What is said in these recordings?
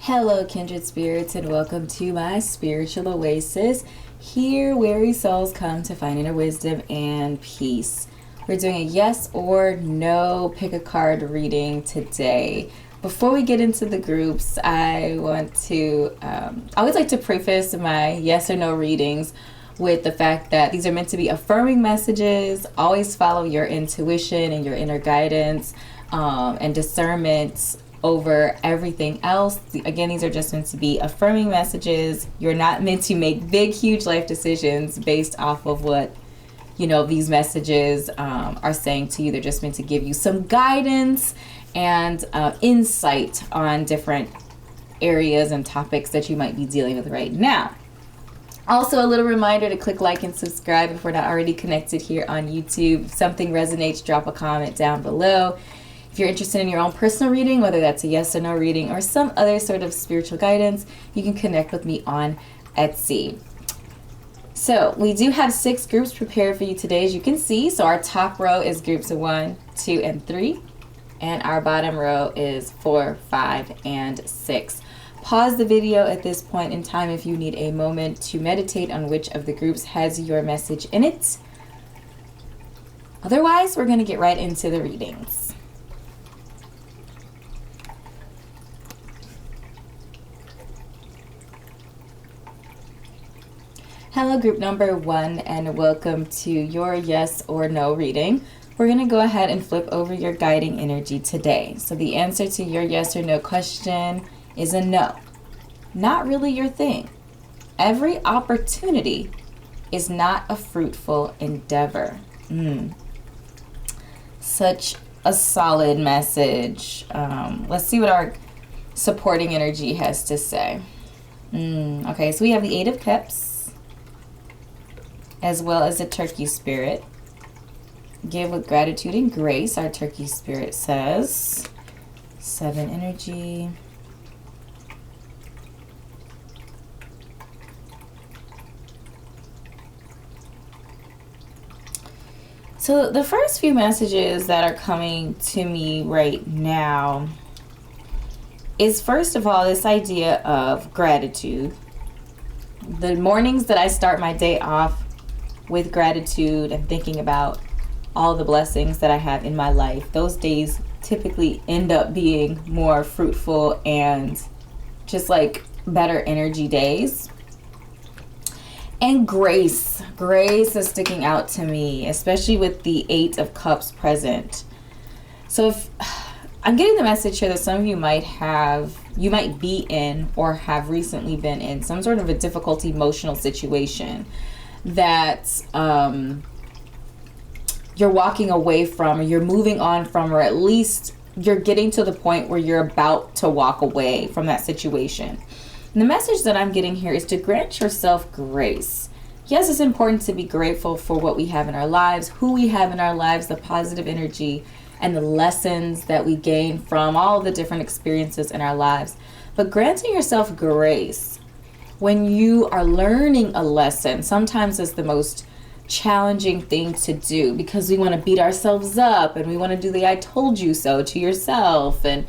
Hello, Kindred Spirits, and welcome to my spiritual oasis, here weary souls come to find inner wisdom and peace. We're doing a yes or no pick a card reading today. Before we get into the groups, I want to, I always like to preface my yes or no readings with the fact that these are meant to be affirming messages. Always follow your intuition and your inner guidance and discernment over everything else. Again, these are just meant to be affirming messages. You're not meant to make big, huge life decisions based off of what, these messages are saying to you. They're just meant to give you some guidance and insight on different areas and topics that you might be dealing with right now. Also, a little reminder to click like and subscribe if we're not already connected here on YouTube. If something resonates, drop a comment down below. If you're interested in your own personal reading, whether that's a yes or no reading or some other sort of spiritual guidance, you can connect with me on Etsy. So we do have 6 groups prepared for you today, as you can see. So our top row is groups of 1, 2, and 3. And our bottom row is 4, 5, and 6. Pause the video at this point in time if you need a moment to meditate on which of the groups has your message in it. Otherwise, we're going to get right into the readings. Hello, group number 1, and welcome to your yes or no reading. We're going to go ahead and flip over your guiding energy today. So the answer to your yes or no question is a no. Not really your thing. Every opportunity is not a fruitful endeavor. Such a solid message. Let's see what our supporting energy has to say. Okay, so we have the 8 of Cups, as well as the Turkey Spirit. Give with gratitude and grace, our Turkey Spirit says. 7 energy. So the first few messages that are coming to me right now is, first of all, this idea of gratitude. The mornings that I start my day off with gratitude and thinking about all the blessings that I have in my life, those days typically end up being more fruitful and just like better energy days. And grace is sticking out to me, especially with the 8 of Cups present. So if I'm getting the message here that some of you you might be in or have recently been in some sort of a difficult emotional situation that you're walking away from, or you're moving on from, or at least you're getting to the point where you're about to walk away from that situation. And the message that I'm getting here is to grant yourself grace. Yes, it's important to be grateful for what we have in our lives, who we have in our lives, the positive energy, and the lessons that we gain from all the different experiences in our lives. But granting yourself grace when you are learning a lesson sometimes is the most challenging thing to do, because we want to beat ourselves up and we want to do the I told you so to yourself, and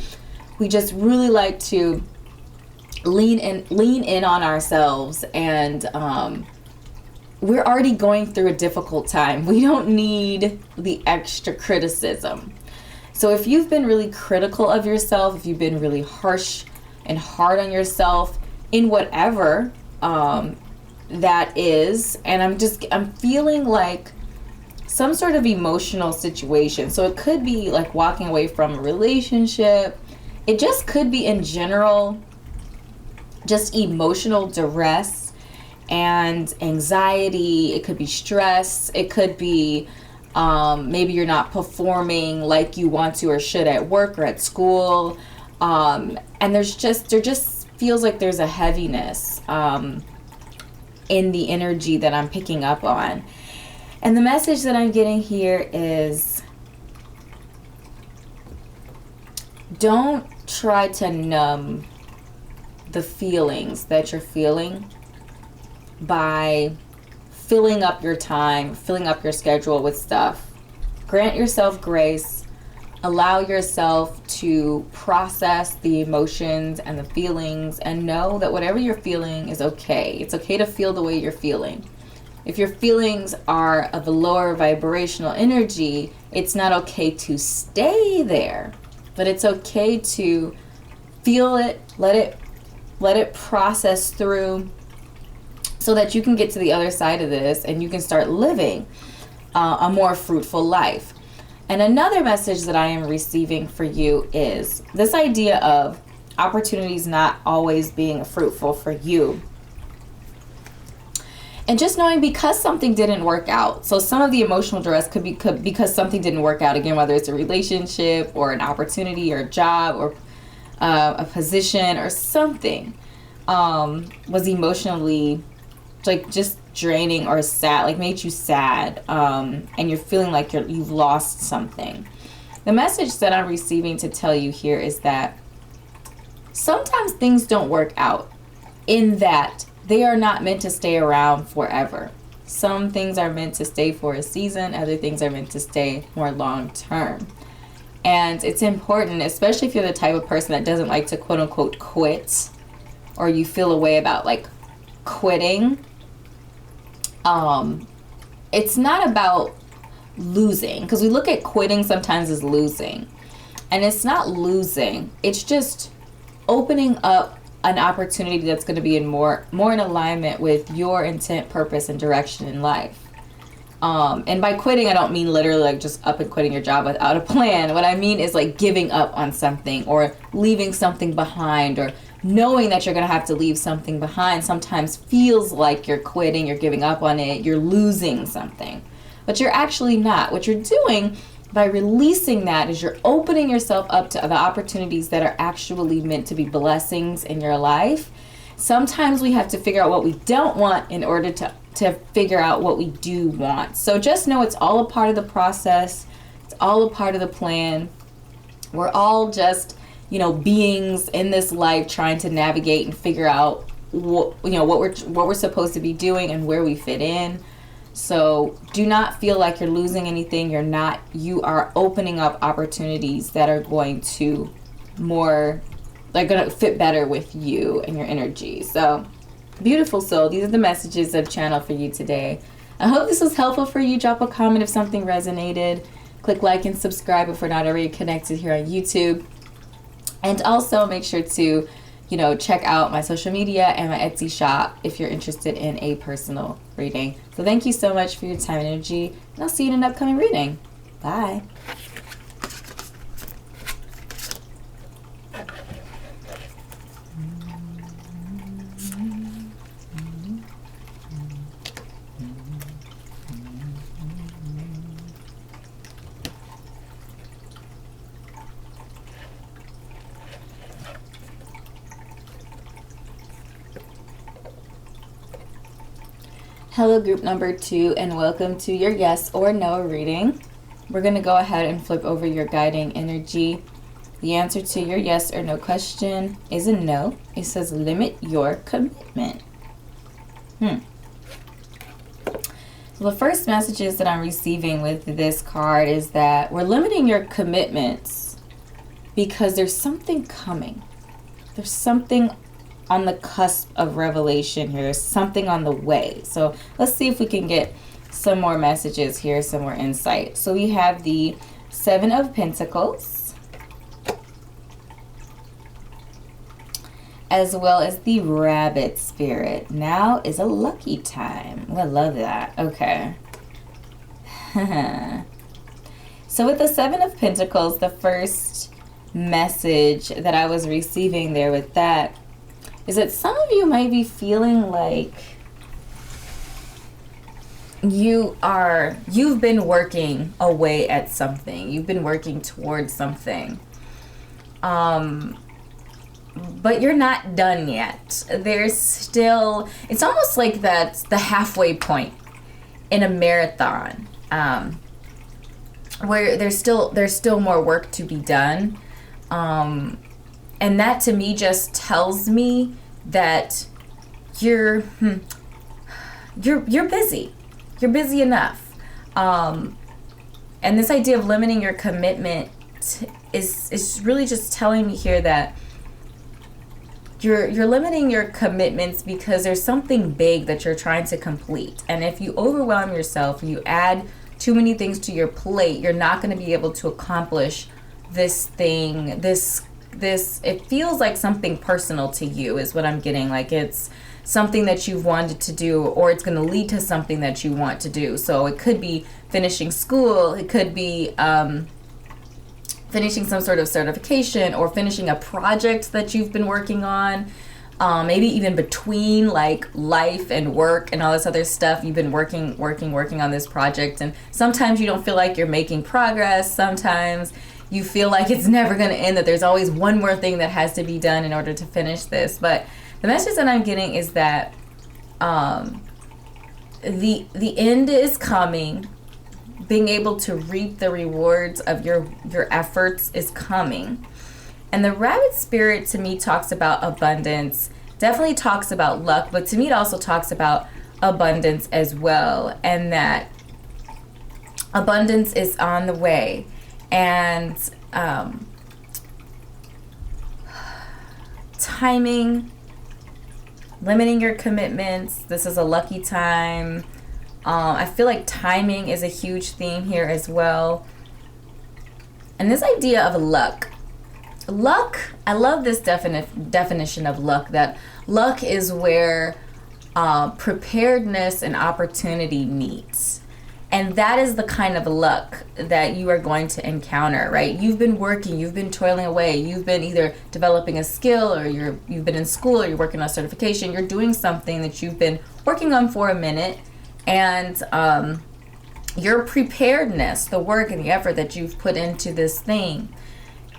we just really like to lean in on ourselves, and we're already going through a difficult time. We don't need the extra criticism. So if you've been really critical of yourself, if you've been really harsh and hard on yourself in whatever that is, and I'm feeling like some sort of emotional situation. So it could be like walking away from a relationship. It just could be in general just emotional duress and anxiety. It could be stress. It could be maybe you're not performing like you want to or should at work or at school. And there just feels like there's a heaviness in the energy that I'm picking up on. And the message that I'm getting here is, don't try to numb the feelings that you're feeling by filling up your time, filling up your schedule with stuff. Grant yourself grace. Allow yourself to process the emotions and the feelings, and know that whatever you're feeling is okay. It's okay to feel the way you're feeling. If your feelings are of a lower vibrational energy, it's not okay to stay there, but it's okay to feel it, let it process through, so that you can get to the other side of this and you can start living a more fruitful life. And another message that I am receiving for you is this idea of opportunities not always being fruitful for you. And just knowing, because something didn't work out. So some of the emotional duress could be because something didn't work out. Again, whether it's a relationship or an opportunity or a job or a position or something was emotionally like just draining or sad, like made you sad, and you're feeling like you've lost something. The message that I'm receiving to tell you here is that sometimes things don't work out, in that they are not meant to stay around forever. Some things are meant to stay for a season, other things are meant to stay more long term. And it's important, especially if you're the type of person that doesn't like to quote unquote quit, or you feel a way about like quitting. It's not about losing, because we look at quitting sometimes as losing, and it's not losing. It's just opening up an opportunity that's going to be in more in alignment with your intent, purpose, and direction in life. And by quitting, I don't mean literally like just up and quitting your job without a plan. What I mean is like giving up on something, or leaving something behind, or knowing that you're going to have to leave something behind sometimes feels like you're quitting, you're giving up on it, you're losing something. But you're actually not. What you're doing by releasing that is you're opening yourself up to the opportunities that are actually meant to be blessings in your life. Sometimes we have to figure out what we don't want in order to figure out what we do want. So just know it's all a part of the process. It's all a part of the plan. We're all just, beings in this life trying to navigate and figure out what we're supposed to be doing and where we fit in. So do not feel like you're losing anything. You're not. You are opening up opportunities that are going to fit better with you and your energy. So beautiful soul, these are the messages I've channeled for you today. I hope this was helpful for you. Drop a comment if something resonated. Click like and subscribe if we're not already connected here on YouTube. And also make sure to, check out my social media and my Etsy shop if you're interested in a personal reading. So thank you so much for your time and energy, and I'll see you in an upcoming reading. Bye. Hello group number 2, and welcome to your yes or no reading. We're going to go ahead and flip over your guiding energy. The answer to your yes or no question is a no. It says limit your commitment. So the first messages that I'm receiving with this card is that we're limiting your commitments because there's something coming. There's something on the cusp of revelation here. There's something on the way. So let's see if we can get some more messages here, some more insight. So we have the 7 of Pentacles, as well as the Rabbit Spirit. Now is a lucky time. Oh, I love that. Okay. So with the 7 of Pentacles, the first message that I was receiving there with that is that some of you might be feeling like you've been working away at something. You've been working towards something. But you're not done yet. There's still, it's almost like that's the halfway point in a marathon, where there's still more work to be done. And that to me just tells me that you're busy. You're busy enough. And this idea of limiting your commitment is really just telling me here that you're limiting your commitments because there's something big that you're trying to complete. And if you overwhelm yourself, you add too many things to your plate, you're not going to be able to accomplish this thing. This it feels like something personal to you is what I'm getting. Like it's something that you've wanted to do, or it's going to lead to something that you want to do. So it could be finishing school, it could be finishing some sort of certification, or finishing a project that you've been working on. Maybe even between like life and work and all this other stuff, you've been working on this project, and sometimes you don't feel like you're making progress. Sometimes you feel like it's never going to end, that there's always one more thing that has to be done in order to finish this. But the message that I'm getting is that the end is coming. Being able to reap the rewards of your efforts is coming. And the rabbit spirit to me talks about abundance, definitely talks about luck, but to me it also talks about abundance as well, and that abundance is on the way. And timing, limiting your commitments. This is a lucky time. I feel like timing is a huge theme here as well. And this idea of luck, I love this definition of luck, that luck is where preparedness and opportunity meets. And that is the kind of luck that you are going to encounter, right? You've been working, you've been toiling away, you've been either developing a skill, or you've been in school, or you're working on a certification, you're doing something that you've been working on for a minute. And your preparedness, the work and the effort that you've put into this thing,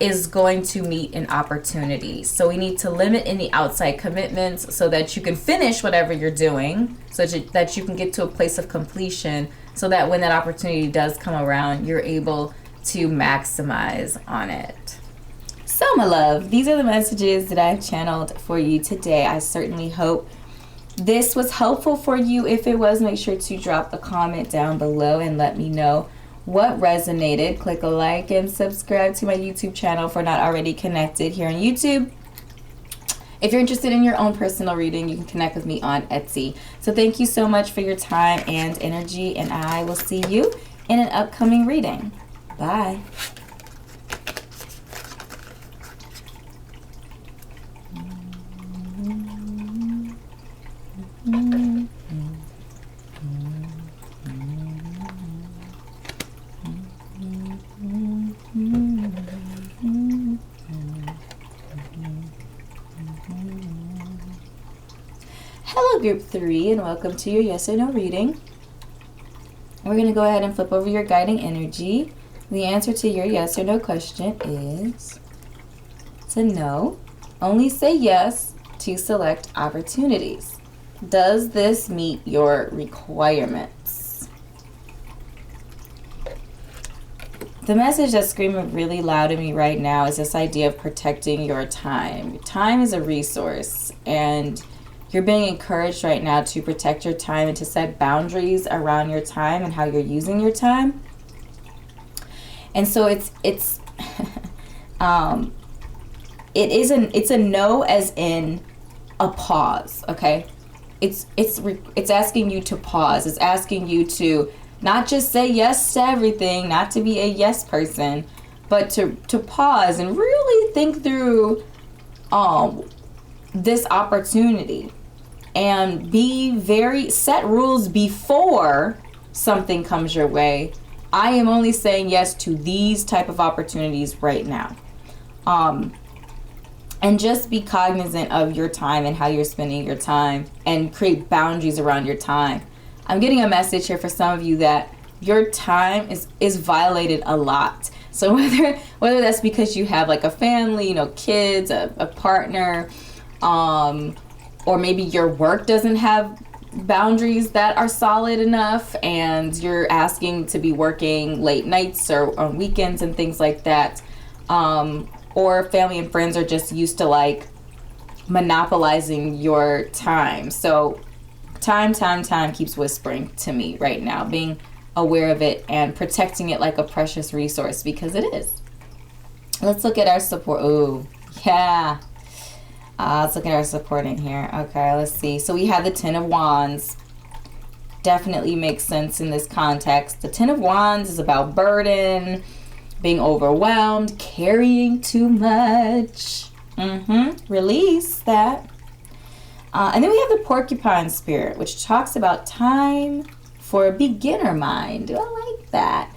is going to meet an opportunity. So we need to limit any outside commitments so that you can finish whatever you're doing, so that you can get to a place of completion, so that when that opportunity does come around, you're able to maximize on it. So my love, these are the messages that I've channeled for you today. I certainly hope this was helpful for you. If it was, make sure to drop a comment down below and let me know what resonated. Click a like and subscribe to my YouTube channel for not already connected here on YouTube. If you're interested in your own personal reading, you can connect with me on Etsy. So thank you so much for your time and energy, and I will see you in an upcoming reading. Bye. Hello group 3, and welcome to your yes or no reading. We're going to go ahead and flip over your guiding energy. The answer to your yes or no question is to no. Only say yes to select opportunities. Does this meet your requirements? The message that's screaming really loud in me right now is this idea of protecting your time. Time is a resource, and you're being encouraged right now to protect your time and to set boundaries around your time and how you're using your time. And so it's it's a no, as in a pause. Okay, it's asking you to pause. It's asking you to not just say yes to everything, not to be a yes person, but to pause and really think through this opportunity, and set rules before something comes your way. I am only saying yes to these type of opportunities right now. And just be cognizant of your time and how you're spending your time, and create boundaries around your time. I'm getting a message here for some of you that your time is violated a lot. So whether that's because you have like a family, kids, a partner, or maybe your work doesn't have boundaries that are solid enough, and you're asking to be working late nights or on weekends and things like that, or family and friends are just used to like monopolizing your time. So time keeps whispering to me right now, being aware of it and protecting it like a precious resource, because it is. Let's look at our support. Ooh, yeah. Let's look at our support in here. Okay, let's see. So we have the Ten of Wands. Definitely makes sense in this context. The Ten of Wands is about burden, being overwhelmed, carrying too much. Release that. And then we have the Porcupine Spirit, which talks about time for a beginner mind. I like that.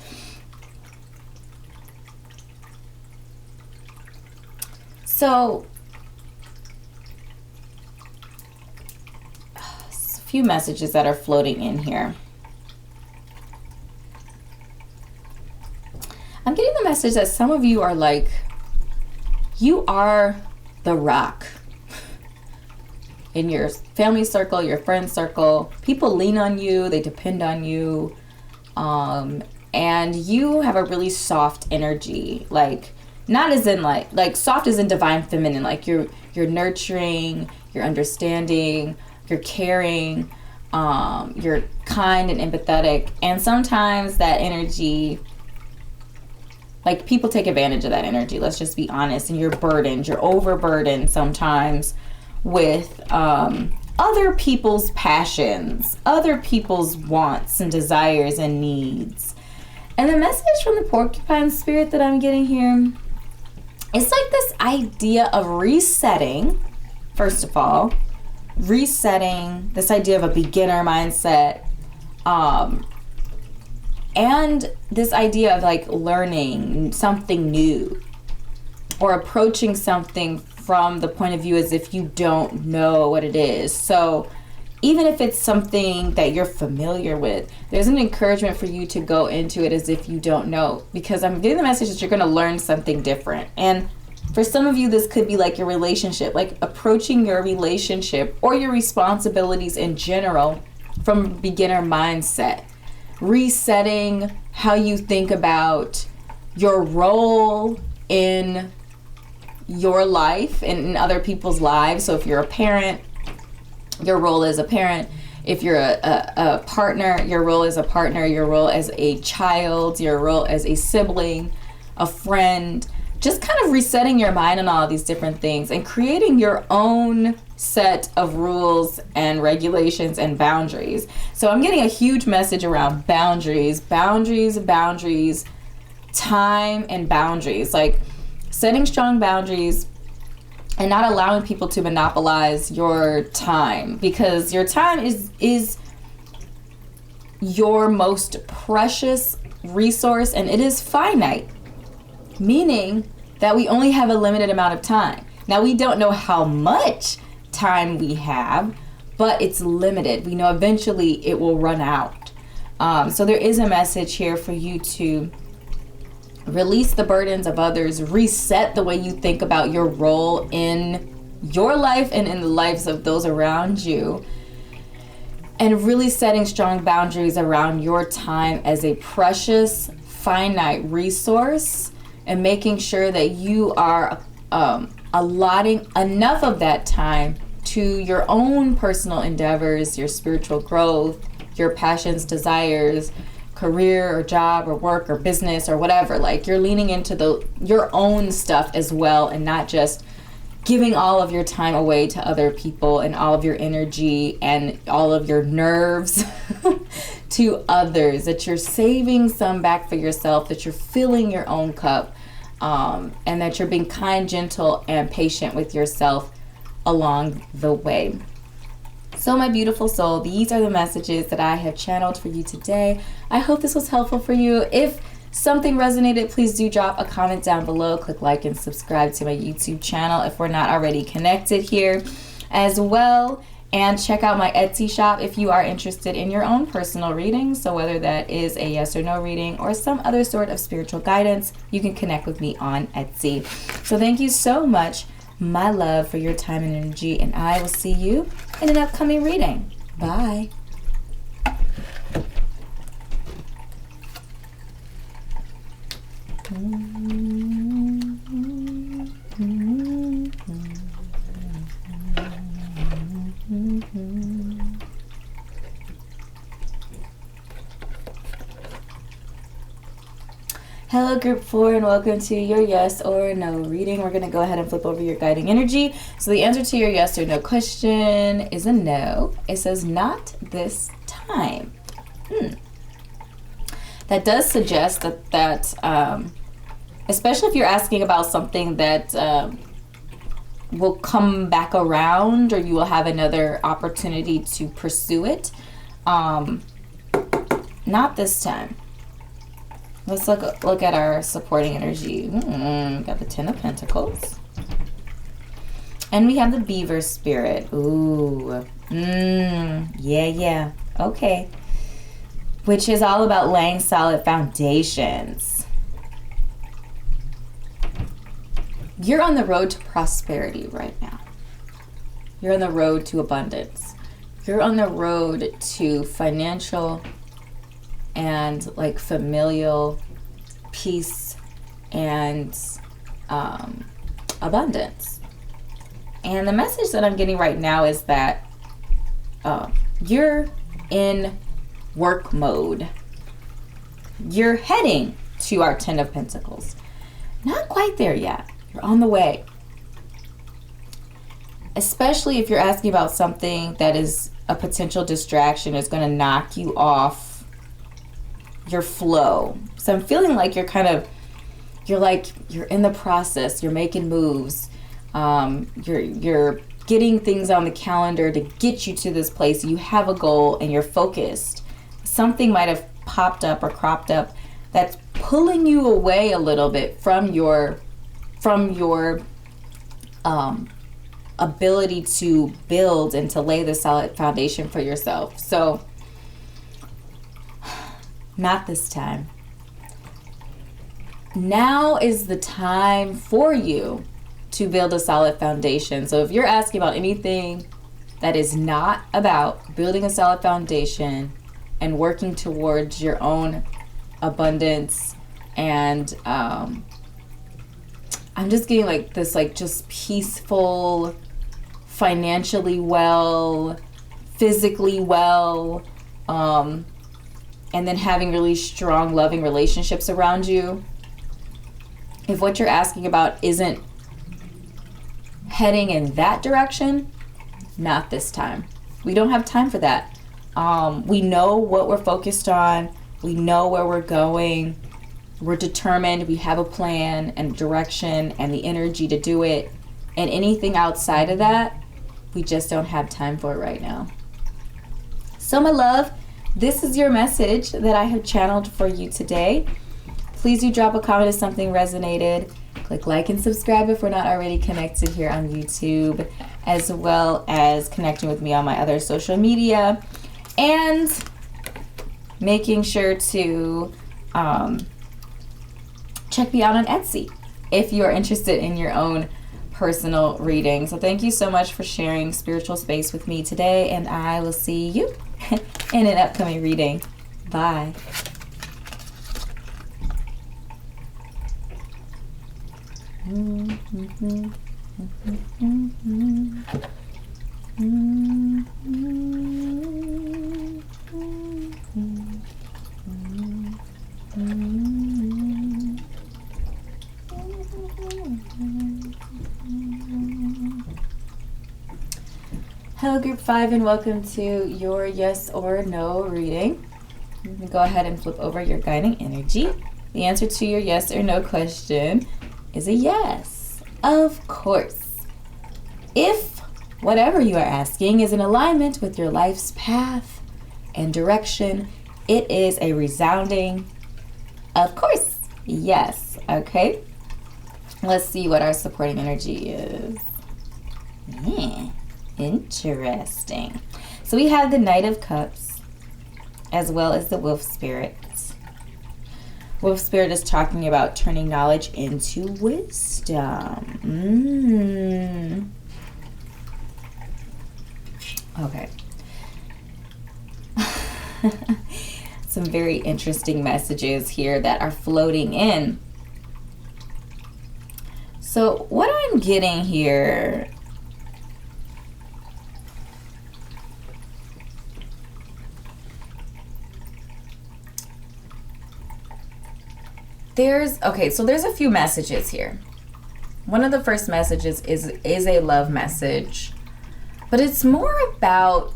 So, a few messages that are floating in here. I'm getting the message that some of you are like, you are the rock in your family circle, your friend circle. People lean on you, they depend on you, and you have a really soft energy. Like, not as in like soft as in divine feminine. Like you're nurturing, you're understanding, you're caring, you're kind and empathetic. And sometimes that energy, like, people take advantage of that energy. Let's just be honest. And you're burdened, you're overburdened sometimes with other people's passions, other people's wants and desires and needs. And the message from the Porcupine Spirit that I'm getting here, it's like this idea of resetting, first of all, resetting, this idea of a beginner mindset, and this idea of like learning something new or approaching something from the point of view as if you don't know what it is. So even if it's something that you're familiar with, there's an encouragement for you to go into it as if you don't know, because I'm getting the message that you're going to learn something different. And for some of you, this could be like your relationship, like approaching your relationship or your responsibilities in general from a beginner mindset, resetting how you think about your role in your life and in other people's lives. So if you're a parent, your role as a parent. If you're a partner, your role as a partner, your role as a child, your role as a sibling, a friend. Just kind of resetting your mind on all of these different things and creating your own set of rules and regulations and boundaries. So I'm getting a huge message around boundaries, time and boundaries. Like setting strong boundaries and not allowing people to monopolize your time, because your time is your most precious resource and it is finite, meaning that we only have a limited amount of time. Now, we don't know how much time we have, but it's limited. We know eventually it will run out. So there is a message here for you to release the burdens of others, reset the way you think about your role in your life and in the lives of those around you, and really setting strong boundaries around your time as a precious, finite resource, and making sure that you are allotting enough of that time to your own personal endeavors, your spiritual growth, your passions, desires, career or job or work or business or whatever. Like you're leaning into your own stuff as well, and not just giving all of your time away to other people and all of your energy and all of your nerves to others, that you're saving some back for yourself, that you're filling your own cup, and that you're being kind, gentle, and patient with yourself along the way. So my beautiful soul, these are the messages that I have channeled for you today. I hope this was helpful for you. If something resonated, please do drop a comment down below. Click like and subscribe to my YouTube channel if we're not already connected here as well. And check out my Etsy shop if you are interested in your own personal reading. So whether that is a yes or no reading or some other sort of spiritual guidance, you can connect with me on Etsy. So thank you so much, my love, for your time and energy, and I will see you in an upcoming reading. Bye. Hello group 4 and welcome to your yes or no reading. We're going to go ahead and flip over your guiding energy. So the answer to your yes or no question is a no. It says not this time. That does suggest that especially if you're asking about something that will come back around, or you will have another opportunity to pursue it. Not this time. Let's look at our supporting energy. Got the Ten of Pentacles. And we have the Beaver Spirit. Ooh. Yeah. Okay. Which is all about laying solid foundations. You're on the road to prosperity right now. You're on the road to abundance. You're on the road to financial and like familial peace and abundance. And the message that I'm getting right now is that you're in work mode. You're heading to our Ten of Pentacles. Not quite there yet. You're on the way. Especially if you're asking about something that is a potential distraction, is going to knock you off your flow. So I'm feeling like you're in the process, you're making moves, you're getting things on the calendar to get you to this place. You have a goal and you're focused. Something might have popped up or cropped up that's pulling you away a little bit from your ability to build and to lay the solid foundation for yourself. So not this time. Now is the time for you to build a solid foundation. So if you're asking about anything that is not about building a solid foundation and working towards your own abundance, and I'm just getting like this, like just peaceful, financially well, physically well, and then having really strong, loving relationships around you. If what you're asking about isn't heading in that direction, not this time. We don't have time for that. We know what we're focused on. We know where we're going. We're determined. We have a plan and direction and the energy to do it. And anything outside of that, we just don't have time for it right now. So my love, this is your message that I have channeled for you today. Please do drop a comment if something resonated. Click like and subscribe if we're not already connected here on YouTube, as well as connecting with me on my other social media, and making sure to check me out on Etsy if you are interested in your own personal reading. So thank you so much for sharing spiritual space with me today, and I will see you in an upcoming reading. Bye. Hello group 5 and welcome to your yes or no reading. You can go ahead and flip over your guiding energy. The answer to your yes or no question is a yes. Of course. If whatever you are asking is in alignment with your life's path and direction, it is a resounding, of course, yes. Okay. Let's see what our supporting energy is. Interesting. So we have the Knight of Cups as well as the Wolf Spirit. Wolf Spirit is talking about turning knowledge into wisdom. Okay. Some very interesting messages here that are floating in. So what I'm getting here Okay, so there's a few messages here. One of the first messages is a love message, but it's more about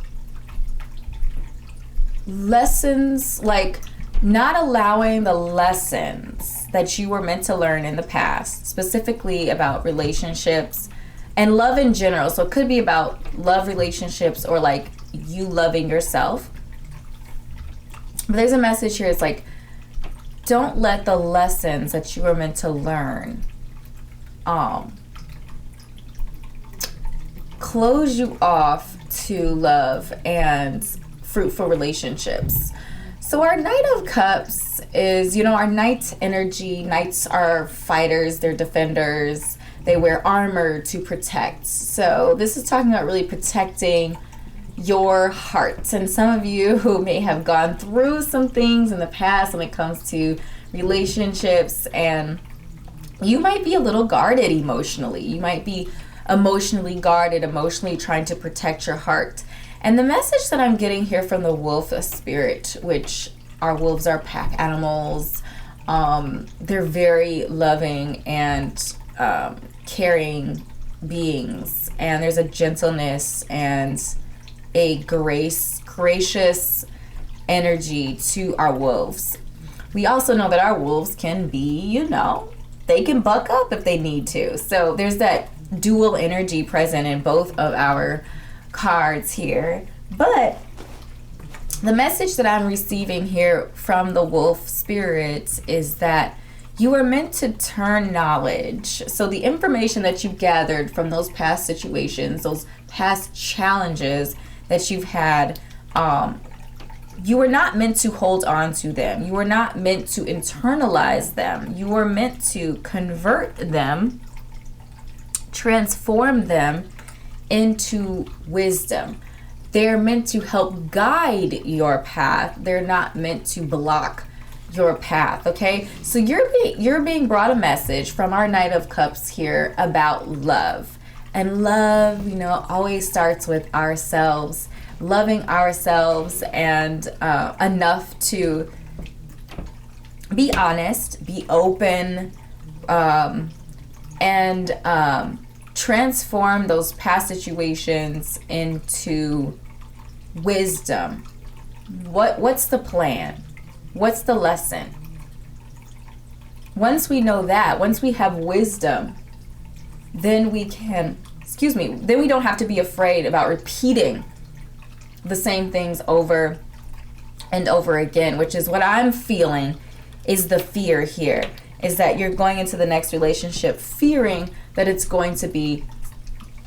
lessons, like not allowing the lessons that you were meant to learn in the past, specifically about relationships and love in general. So it could be about love relationships or like you loving yourself. But there's a message here. It's like, don't let the lessons that you were meant to learn close you off to love and fruitful relationships. So our Knight of Cups is, our Knight energy. Knights are fighters, they're defenders, they wear armor to protect. So this is talking about really protecting your heart. And some of you who may have gone through some things in the past when it comes to relationships, and you might be a little guarded emotionally. You might be emotionally guarded, emotionally trying to protect your heart. And the message that I'm getting here from the wolf spirit, which our wolves are pack animals. They're very loving and caring beings. And there's a gentleness and a gracious energy to our wolves. We also know that our wolves can be, they can buck up if they need to. So there's that dual energy present in both of our cards here. But the message that I'm receiving here from the wolf spirit is that you are meant to turn knowledge. So the information that you gathered from those past situations, those past challenges that you've had, you were not meant to hold on to them. You were not meant to internalize them. You were meant to convert them, transform them into wisdom. They're meant to help guide your path. They're not meant to block your path, okay? So you're being brought a message from our Knight of Cups here about love. And love, always starts with ourselves, loving ourselves, and enough to be honest, be open, and transform those past situations into wisdom. What's the plan? What's the lesson? Once we know that, once we have wisdom, then we don't have to be afraid about repeating the same things over and over again, which is what I'm feeling is the fear here, is that you're going into the next relationship fearing that it's going to be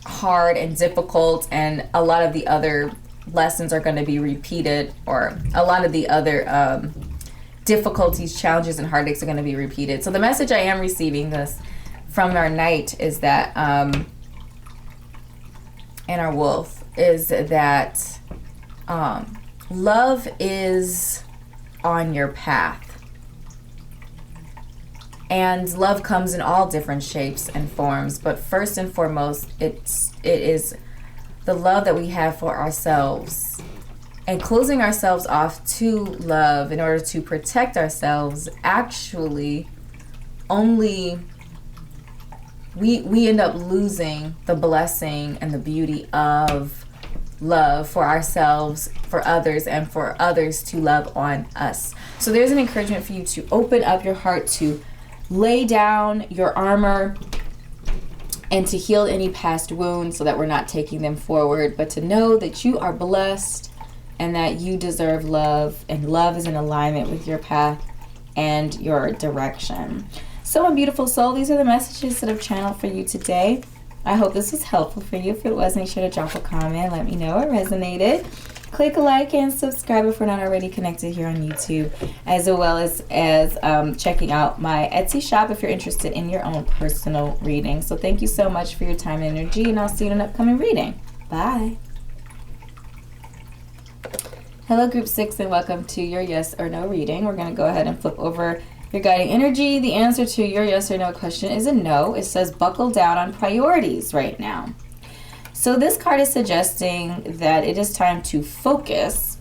hard and difficult, and a lot of the other lessons are going to be repeated, or a lot of the other difficulties, challenges, and heartaches are going to be repeated. So the message I am receiving this from our Knight is that, and our wolf, is that love is on your path. And love comes in all different shapes and forms, but first and foremost, it is the love that we have for ourselves. And closing ourselves off to love in order to protect ourselves, actually, only we end up losing the blessing and the beauty of love for ourselves, for others, and for others to love on us. So there's an encouragement for you to open up your heart, to lay down your armor, and to heal any past wounds so that we're not taking them forward, but to know that you are blessed and that you deserve love, and love is in alignment with your path and your direction. So my beautiful soul, these are the messages that I've channeled for you today. I hope this was helpful for you. If it was, make sure to drop a comment. Let me know it resonated. Click a like and subscribe if we're not already connected here on YouTube, as well as checking out my Etsy shop if you're interested in your own personal reading. So thank you so much for your time and energy, and I'll see you in an upcoming reading. Bye. Hello, Group 6, and welcome to your yes or no reading. We're going to go ahead and flip over your guiding energy. The answer to your yes or no question is a no. It says buckle down on priorities right now. So this card is suggesting that it is time to focus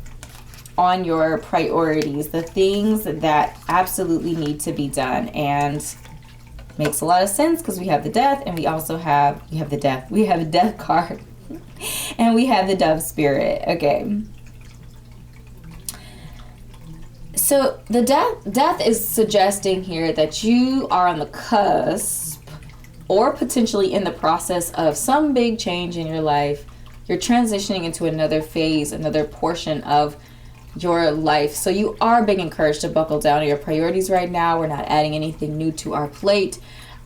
on your priorities, the things that absolutely need to be done. And makes a lot of sense because we have the death, and we also have, we have a death card, and we have the dove spirit. Okay. So the death is suggesting here that you are on the cusp or potentially in the process of some big change in your life. You're transitioning into another phase, another portion of your life. So you are being encouraged to buckle down on your priorities right now. We're not adding anything new to our plate.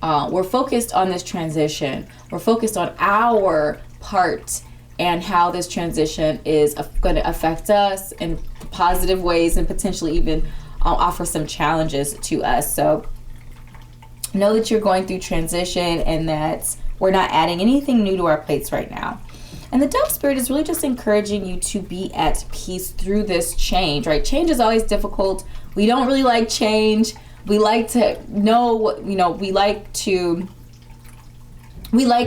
We're focused on this transition. We're focused on our part and how this transition is going to affect us in positive ways and potentially even offer some challenges to us. So know that you're going through transition and that we're not adding anything new to our plates right now. And the dove spirit is really just encouraging you to be at peace through this change, right? Change is always difficult. We don't really like change. We like to know what, we like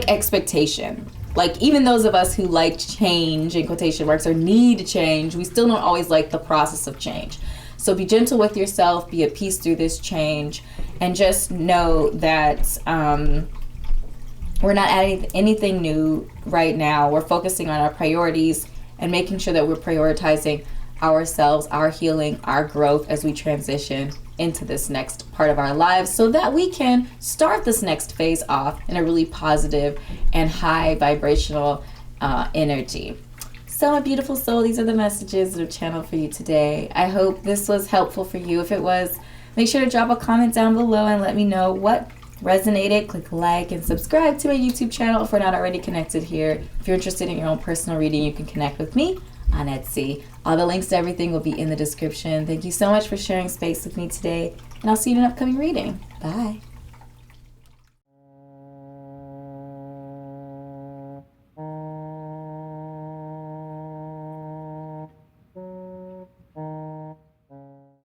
expectation. Like, even those of us who like change, in quotation marks, or need change, we still don't always like the process of change. So be gentle with yourself, be at peace through this change, and just know that we're not adding anything new right now. We're focusing on our priorities and making sure that we're prioritizing ourselves, our healing, our growth as we transition into this next part of our lives, so that we can start this next phase off in a really positive and high vibrational energy. So my beautiful soul, these are the messages that are channeled for you today. I hope this was helpful for you. If it was, make sure to drop a comment down below and let me know what resonated. Click like and subscribe to my YouTube channel if we're not already connected here. If you're interested in your own personal reading, you can connect with me on Etsy. All the links to everything will be in the description. Thank you so much for sharing space with me today, and I'll see you in an upcoming reading. Bye.